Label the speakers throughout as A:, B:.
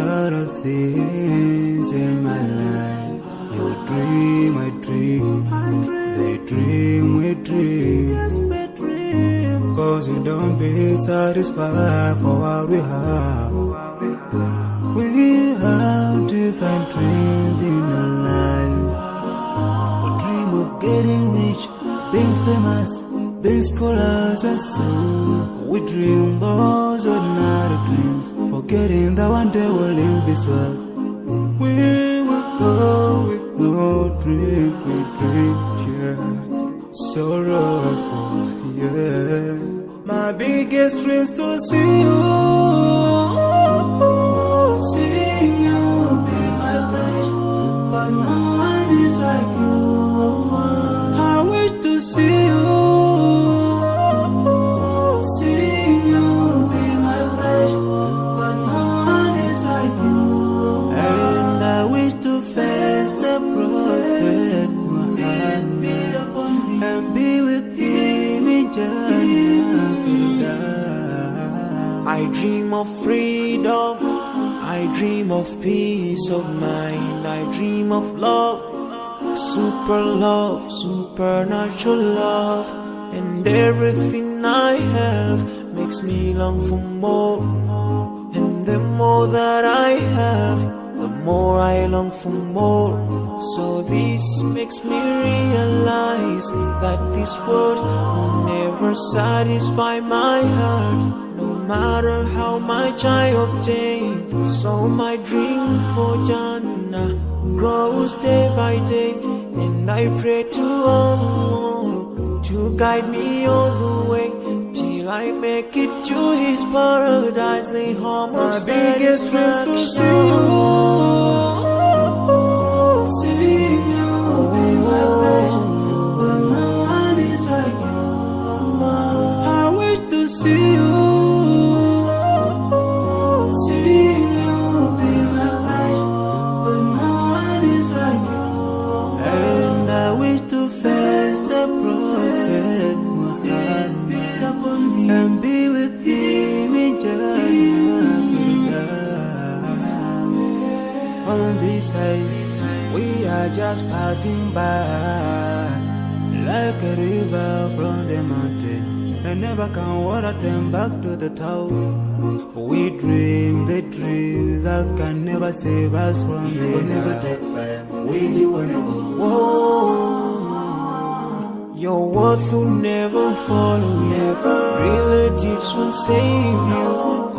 A: lot of things in my life. You dream, I dream, they dream, we dream. Cause you don't be satisfied for what we have. We have different dreams in our life. We dream of getting rich, being famous, being scholars and so. We dream those ordinary dreams, forgetting that one day we'll leave this world. We will go with no dream, we dream, yeah. Sorrowful, yeah. My biggest dreams to see you, seeing you be my flesh, but no one is like you. I wish to see you, seeing you be my flesh, but no one is like you. And I wish to face the prophet Muhammad and be with him in Jannah.
B: I dream of freedom, I dream of peace of mind, I dream of love, supernatural love, and everything I have makes me long for more. And the more that I have, the more I long for more. So this makes me realize that this world will never satisfy my heart, no matter how much I obtain. So my dream for Jannah grows day by day, and I pray to Allah to guide me all the way till I make it to His paradise, the home of
A: my biggest dreams to see you, seeing you be my flesh, but no one is like you. I wish to see you, seeing you be my flesh, but no one is like you. And I wish to face the prophet Muhammad and be with him in Jannah. On this side, we are just passing by, like a river from the mountain, and never can water turn back to the town. We dream the dream that can never save us from the
C: We'll never take fame with you when you go.
B: Whoa. Your words will never follow you, relatives will save you,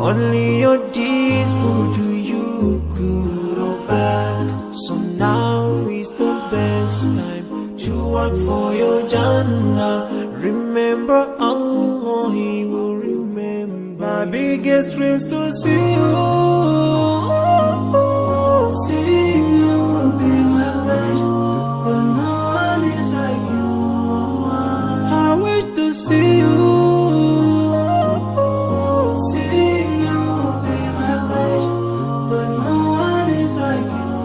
B: only your deeds will do you good or bad. So now is the best time to work for your Jannah. Remember Allah, He will remember.
A: My biggest dreams to see you, seeing you be my flesh, but no one is like you. I wish to see you, seeing you be my flesh, but no one is like you.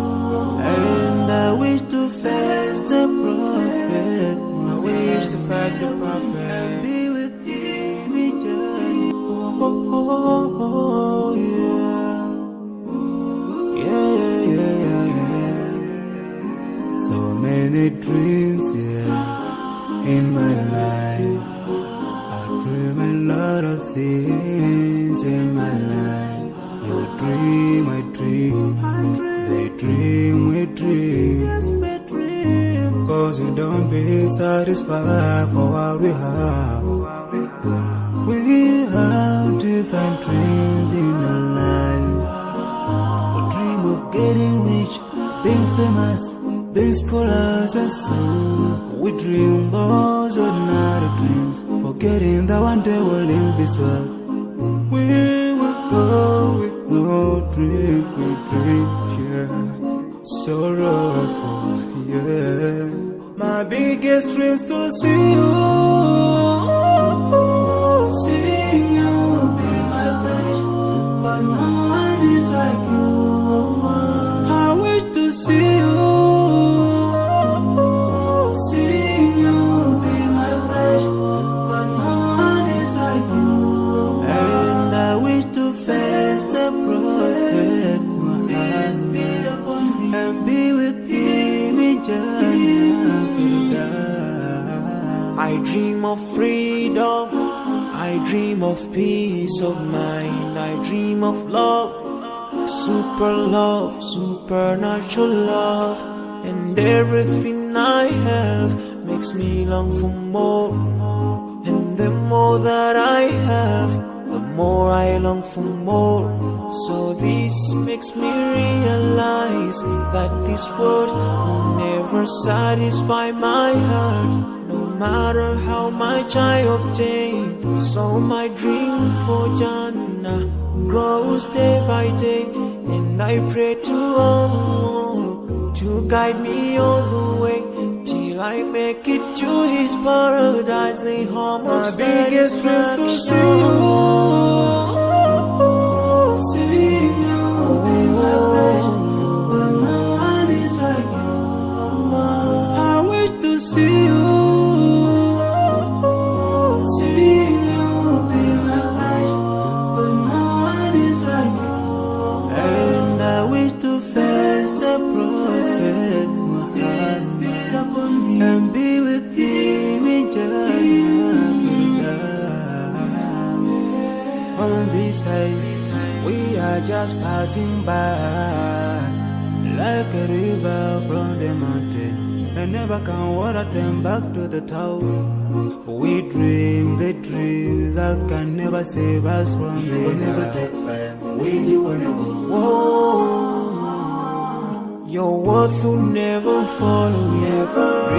A: And I wish to face the prophet, I wish to face the prophet and be with him in Jannah. Oh, yeah. So many dreams, yeah, in my life. I dream a lot of things in my life. You dream, I dream, they dream, we dream. Cause you don't be satisfied for what we have. We have different dreams in our life. We dream of getting rich, being famous, being scholars and so. We dream those ordinary dreams, forgetting that one day we'll leave this world. We will go with no dream, we dream, yeah. Sorrowful, yeah. My biggest dreams to see you, seeing you be my flesh, but no one is like you. I wish to see you, seeing you be my flesh, but no one is like you. And I wish to face the prophet
B: of freedom, I dream of peace of mind, I dream of love, supernatural love, and everything I have makes me long for more, and the more that I have, the more I long for more. So this makes me realize that this world will never satisfy my heart, no matter how much I obtain. So my dream for Jannah grows day by day, and I pray to Allah to guide me all the way till I make it to His paradise, the home of
A: my biggest dreams to see you, see you be my pleasure, but no one is like you, Allah. I wish to see you, see you be my pleasure, but no one is like you, Allah.
B: And I wish to face the Prophet Muhammad and be with him in Jannah.
A: On this side, we are just passing by, like a river from the mountain, and never can water turn back to the town. We dream the dreams that can never save us from the
C: We'll never take fame with you when you go.
B: Whoa, your worth will never follow you,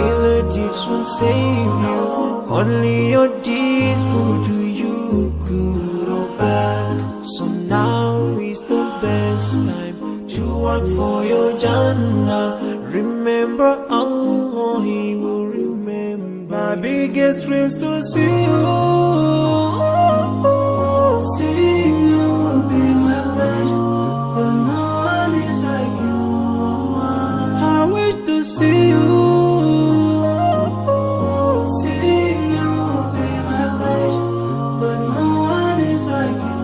B: relatives will save you, only your deeds will do you good or bad. So now is the best time to work for your Jannah. Remember Allah, He will remember.
A: my biggest dreams to see you, see you be my pleasure, but no one is like you, Allah. I wish to see you, see you be my pleasure, but no one is like you,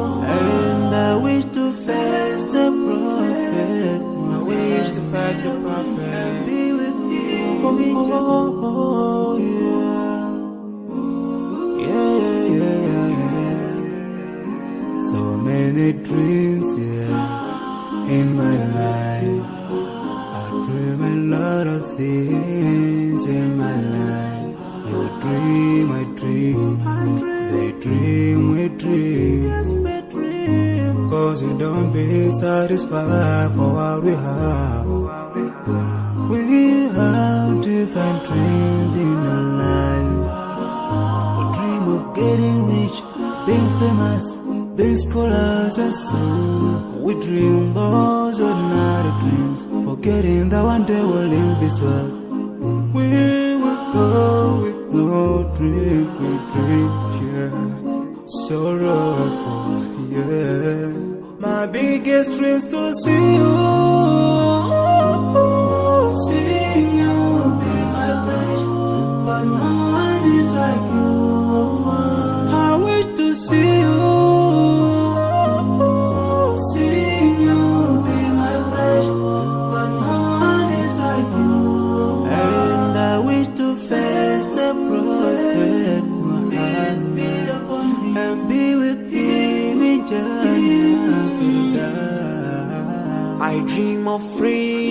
A: Allah.
B: And I wish to face the Prophet,
A: I wish to face the Prophet
B: and be with him.
A: Oh, yeah. So many dreams, in my life. I dream a lot of things in my life. You dream, I dream. They dream, we dream. Cause we don't be satisfied for what we have. We have different dreams in our life. We dream of getting rich, being famous, being scholars and so. We dream those ordinary dreams, forgetting that one day we'll leave this world. We will go with no dream, we dream, yeah. Sorrowful, yeah. My biggest dreams to see you, see you be my pleasure, but no one is like you, Allah. I wish to see you, see you be my pleasure, but no one is like you, Allah.
B: And I wish to face the Prophet Muhammad and be with him in Jannah. I dream of freedom.